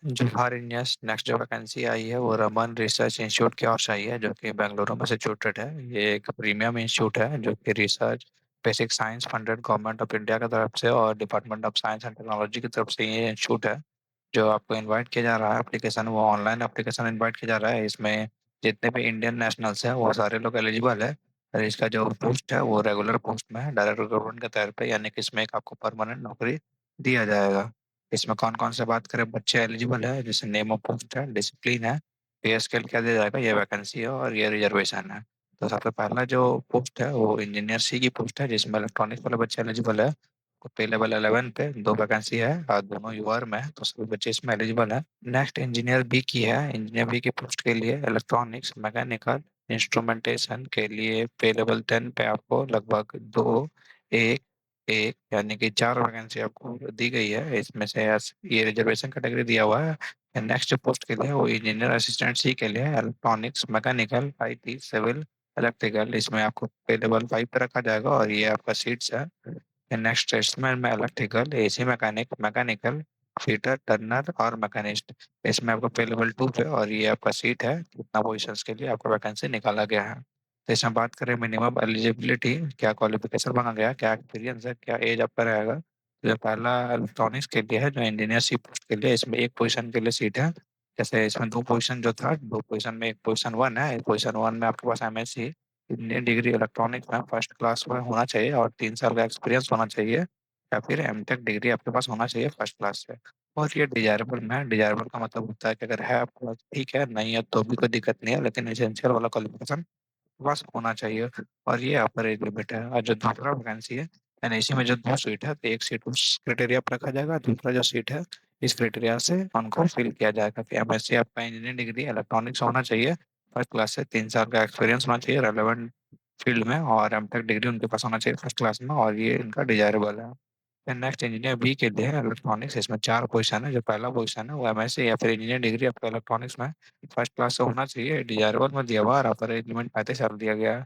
जो हमारे India next जो वैकेंसी आई है वो रमन रिसर्च इंस्टीट्यूट की ओर से आई है, जो कि बेंगलुरु में सिचुएटेड है। ये एक प्रीमियम इंस्टीट्यूट है जो कि research basic science funded government of India की तरफ से और department of science and technology की तरफ से ये इंस्टीट्यूट है। जो आपको इनवाइट किया जा रहा है एप्लीकेशन, वो ऑनलाइन एप्लीकेशन इनवाइट किया जा रहा है। इसमें जितने भी इंडियन नेशनल्स हैं वो सारे लोग एलिजिबल है। और इसका जो पोस्ट है वो रेगुलर पोस्ट में है, डायरेक्ट रिक्रूटमेंट के तौर पे, यानी कि इसमें एक आपको परमानेंट नौकरी दिया जाएगा। इसमें कौन कौन से बात करें, बच्चे एलिजिबल है, जैसे नेम ऑफ पोस्ट है, डिसिप्लिन है, पे स्केल क्या दिया जाएगा, ये वैकेंसी है और ये रिजर्वेशन है। तो सबसे पहला जो पोस्ट है वो इंजीनियर सी की पोस्ट है, जिसमें इलेक्ट्रॉनिक्स वाले बच्चे एलिजिबल है। पे लेवल 11 पे दो वैकेंसी है और दोनों यूआर में है, तो सभी बच्चे इसमें एलिजिबल है। नेक्स्ट इंजीनियर बी की है। इंजीनियर बी की पोस्ट के लिए इलेक्ट्रॉनिक्स मैकेनिकल इंस्ट्रूमेंटेशन के लिए पे लेवल 10 पे आपको लगभग दो, एक, एक यानी कि चार वैकेंसी आपको दी गई है। इसमें से ये रिजर्वेशन कैटेगरी दिया हुआ है। नेक्स्ट पोस्ट के लिए वो इंजीनियर असिस्टेंट सी के लिए electronics mechanical IT civil electrical, इसमें आपको पे लेवल 5 पे रखा जाएगा और ये आपका सीट्स है। नेक्स्ट स्टेट्समैन में electrical AC mechanic mechanical fitter Turner और मैकेनिस्ट, इसमें आपको पे लेवल 2 पे और ये आपका सीट है। इतना पोजिशंस के लिए आपका वैकेंसी निकाला गया है। तो इसमें बात करें मिनिमम एलिजिबिलिटी, क्या क्वालिफिकेशन मांगा गया, क्या एक्सपीरियंस है, क्या एज आपका रहेगा। तो जो पहला इलेक्ट्रॉनिक्स के लिए है, जो इंजीनियर पोस्ट के लिए, इसमें एक पोजीशन के लिए सीट है। जैसे इसमें दो पोजीशन जो था, दो पोजीशन में एक पोजीशन वन है, एक पोजीशन वन में आपके पास एमएससी इंडियन डिग्री इलेक्ट्रॉनिक्स में फर्स्ट क्लास में होना चाहिए और 3 साल का एक्सपीरियंस होना चाहिए, या फिर एमटेक डिग्री आपके पास होना चाहिए फर्स्ट क्लास से। और ये डिजायरेबल में, डिजायरेबल का मतलब होता है कि अगर है आपके पास ठीक है, नहीं है तो भी कोई दिक्कत नहीं है, लेकिन एसेंशियल वाला क्वालिफिकेशन बस होना चाहिए। और ये अपर एज लिमिट है। और जो दूसरा वैकेंसी है एनआईसी में, जो दो सीट है, तो एक सीट उस क्राइटेरिया पर रखा जाएगा, दूसरा जो सीट है इस क्राइटेरिया से उनको फिल किया जाएगा कि एमएससी आपका इंजीनियरिंग डिग्री इलेक्ट्रॉनिक्स होना चाहिए फर्स्ट क्लास से, 3 साल का एक्सपीरियंस होना चाहिए रेलेवेंट फील्ड में, और एमटेक डिग्री उनके पास होना चाहिए फर्स्ट क्लास में, और ये इनका डिजायरेबल है। नेक्स्ट इंजीनियर बी के लिए है इलेक्ट्रॉनिक्स, इसमें चार पोजीशन है। जो पहला पोजीशन है वो एमएससी या फिर इंजीनियर डिग्री आपका इलेक्ट्रॉनिक्स में फर्स्ट क्लास से होना चाहिए, डिजायरेबल में दिया हुआ, और अपर एज लिमिट 35 साल दिया गया है।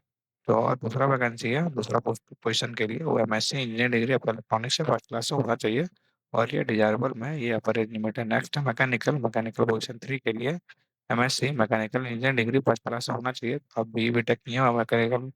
तो और दूसरा वैकेंसी है, दूसरा पोजीशन के लिए वो एमएससी इंजीनियर डिग्री आपका इलेक्ट्रॉनिक्स से फर्स्ट क्लास से होना चाहिए और ये डिजायरेबल में, ये अपर एज लिमिट है। नेक्स्ट है मैकेनिकल, मैकेनिकल पोजीशन 3 के लिए MSc mechanical engineer degree first class से होना चाहिए। अब बी बी टेक नहीं है मैकेनिकल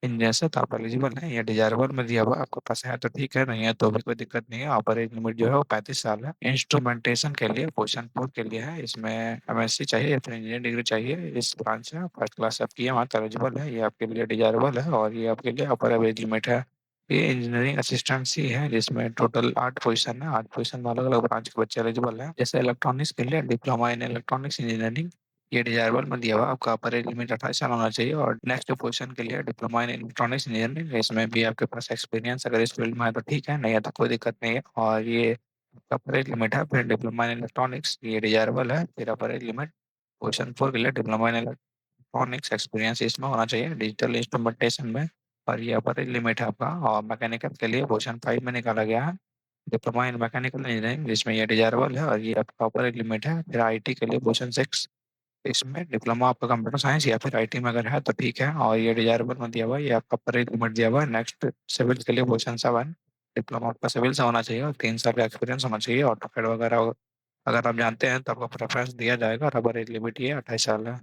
इंजीनियर से, तो आप एलिजिबल हैं। ये डिजायरेबल में दिया हुआ है, आपके पास है तो ठीक है, नहीं है तो भी कोई दिक्कत नहीं है। अपर एज लिमिट जो है वो 35 साल है। इंस्ट्रूमेंटेशन के लिए पोजीशन 4 के लिए है, इसमें एमएससी चाहिए या फिर इंजीनियर डिग्री चाहिए, इस ब्रांच से फर्स्ट क्लास आप किए वहाँ एलिजिबल है, ये आपके लिए डिजायरेबल है और ये आपके लिए अपर एज लिमिट है। ये इंजीनियरिंग असिस्टेंसी है, जिसमें टोटल 8 पोजीशन है। 8 पोजीशन में अलग अलग ब्रांच के बच्चे एलिजिबल हैं। जैसे इलेक्ट्रॉनिक्स के लिए डिप्लोमा इन इलेक्ट्रॉनिक्स इंजीनियरिंग, ये डिजायरेबल में दिया हुआ, आपका अपर एज लिमिट 28 साल होना चाहिए। और नेक्स्ट पोजीशन के लिए डिप्लोमा इन इलेक्ट्रॉनिक्स इंजीनियरिंग, इसमें भी आपके पास एक्सपीरियंस अगर इस फील्ड में है तो ठीक है, नहीं है तो कोई दिक्कत नहीं है। और ये अपर एज लिमिट है। फिर डिप्लोमा इन इलेक्ट्रॉनिक्स ये डिजायरेबल है, फिर अपर एज लिमिट पोजीशन 4 के लिए डिप्लोमा इन इलेक्ट्रॉनिक्स, एक्सपीरियंस इसमें होना चाहिए डिजिटल इंस्ट्रूमेंटेशन में, और ये अपर एज लिमिट है आपका। और मैकेनिकल के लिए पोजीशन 5 में निकाला गया है, डिप्लोमा इन मैकेनिकल इंजीनियरिंग, जिसमें ये डिजायरेबल है और ये आपका अपर एज लिमिट है। फिर आईटी के लिए पोजीशन 6, इसमें डिप्लोमा आपका कंप्यूटर साइंस या फिर आईटी में अगर है तो ठीक है, और ये डिजायरेबल में दिया हुआ है, ये आपका पर लिमिट दिया हुआ है। नेक्स्ट सिविल के लिए पोजीशन 7, डिप्लोमा आपका सिविल से होना चाहिए और 3 साल का एक्सपीरियंस होना चाहिए। ऑटोकैड वगैरह अगर आप जानते हैं तो आपको प्रेफरेंस दिया जाएगा, और अपर एज लिमिट ये 28 साल है।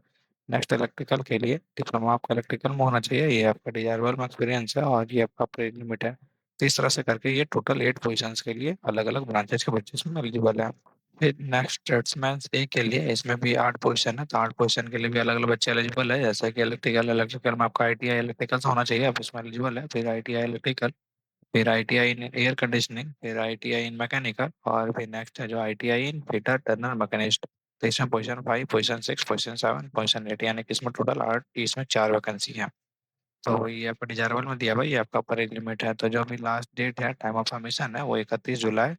नेक्स्ट इलेक्ट्रिकल के लिए डिप्लोमा आपका इलेक्ट्रिकल में होना चाहिए, ये आपका डिजायरेबल में एक्सपीरियंस है और ये आपका अपर एज लिमिट है। तो इस तरह से करके ये टोटल 8 पोजिशंस के लिए अलग अलग ब्रांचेस के बच्चे इसमें एलिजिबल है। फिर नेक्स्ट ट्रेड्समैन ए के लिए, इसमें भी 8 पोजीशन है, तो 8 पोजीशन के लिए भी अलग अलग बच्चे एलिजिबल है। जैसे कि इलेक्ट्रिकल, इलेक्ट्रिकल में आपका आईटीआई इलेक्ट्रिकल से होना चाहिए, आप इसमें एलिजिबल है। फिर आईटीआई इलेक्ट्रिकल, फिर आईटीआई इन एयर कंडीशनिंग, फिर आईटीआई इन मैकेनिकल, और फिर नेक्स्ट है जो आईटीआई इन फिटर टर्नर मैकेनिस्ट। तो इसमें पोजीशन 5, पोजीशन 6, पोजीशन 7, पोजीशन 8, यानी कि इसमें टोटल 8, इसमें 4 वैकेंसी है। तो ये आपका डिजायरेबल में दिया भाई, ये आपका अपर एज लिमिट है। तो जो अभी लास्ट डेट है टाइम ऑफ सबमिशन है वो 31 जुलाई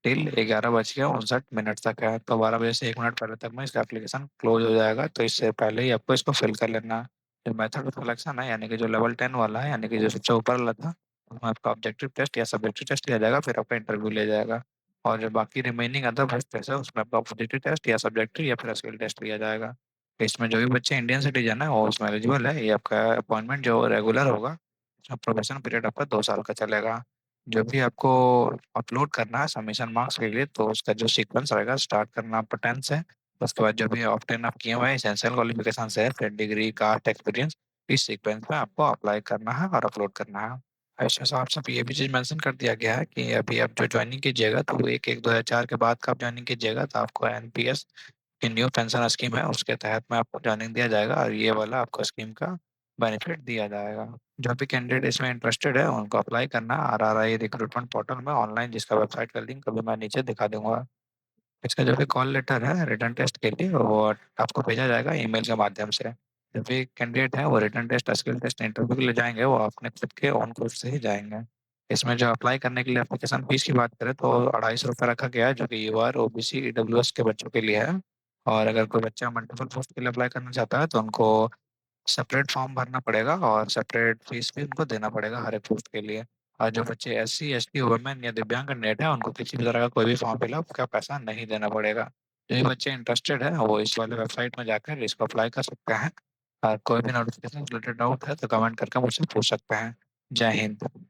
टिल 11:59 तक है। तो 12 बजे से 1 मिनट पहले तक में इसका एप्लीकेशन क्लोज हो जाएगा, तो इससे पहले ही आपको इसको फिल कर लेना है। जो मेथड ऑफ सिलेक्शन है, यानी कि जो लेवल 10 वाला है, यानी कि जो सबसे ऊपर वाला था, उसमें आपका ऑब्जेक्टिव टेस्ट या सब्जेक्टिव टेस्ट लिया जाएगा, फिर आपका इंटरव्यू लिया जाएगा। और जो बाकी रिमेनिंग अदर टेस्ट है उसमें आपका ऑब्जेक्टिव टेस्ट या सब्जेक्टिव या फिर स्किल टेस्ट लिया जाएगा। तो इसमें जो भी बच्चे इंडियन सिटीजन है वो उसमें एलिजिबल है। ये आपका अपॉइंटमेंट जो रेगुलर होगा, इसमें प्रोबेशन पीरियड आपका 2 साल का चलेगा। जब भी आपको अपलोड करना है सबमिशन मार्क्स के लिए, तो उसका जो सीक्वेंस रहेगा, स्टार्ट करना आपको 10 से। उसके बाद जो भी ऑप्टेन आप किए हुए हैं एसेंशियल क्वालिफिकेशन है, फिर डिग्री, कास्ट, एक्सपीरियंस, इस सीक्वेंस में आपको अप्लाई करना है और अपलोड करना है। ऐसे साथ साथ ये भी चीज मेंशन कर दिया गया है कि अभी आप जो ज्वाइनिंग कीजिएगा तो वो 1/1/2004 के बाद का आप ज्वाइनिंग कीजिएगा तो आपको एनपीएस की न्यू पेंशन स्कीम है, उसके तहत में आपको ज्वाइनिंग दिया जाएगा और ये वाला आपको स्कीम का बेनिफिट दिया जाएगा। जो भी कैंडिडेट इसमें इंटरेस्टेड है उनको अप्लाई करना RRI रिक्रूटमेंट पोर्टल में ऑनलाइन, जिसका वेबसाइट का लिंक अभी मैं नीचे दिखा दूंगा। इसका जो भी कॉल लेटर है रिटर्न टेस्ट के लिए, वो आपको भेजा जाएगा ईमेल के माध्यम से। जो भी कैंडिडेट है वो written test, skill test, interview के लिए जाएंगे, वो अपने खुद के ऑन कोर्स से ही जाएंगे। इसमें जो अप्लाई करने के लिए एप्लीकेशन फीस की बात करें तो 250 रुपये रखा गया है, जो कि यूआर, ओबीसी, ईडब्ल्यूएस के बच्चों के लिए है। और अगर कोई बच्चा मल्टीपल पोस्ट के लिए अप्लाई करना चाहता है तो उनको सेपरेट फॉर्म भरना पड़ेगा और सेपरेट फीस भी उनको देना पड़ेगा हर एक पोस्ट के लिए। और जो बच्चे SC ST वुमेन या दिव्यांग कैंडिडेट है उनको किसी भी तरह का कोई भी फॉर्म फिलअप का पैसा नहीं देना पड़ेगा। जो भी बच्चे इंटरेस्टेड है वो इस वाले वेबसाइट में जाकर इसको अप्लाई कर सकते हैं। और कोई भी नोटिफिकेशन रिलेटेड डाउट है तो कमेंट करके मुझसे पूछ सकते हैं। जय हिंद।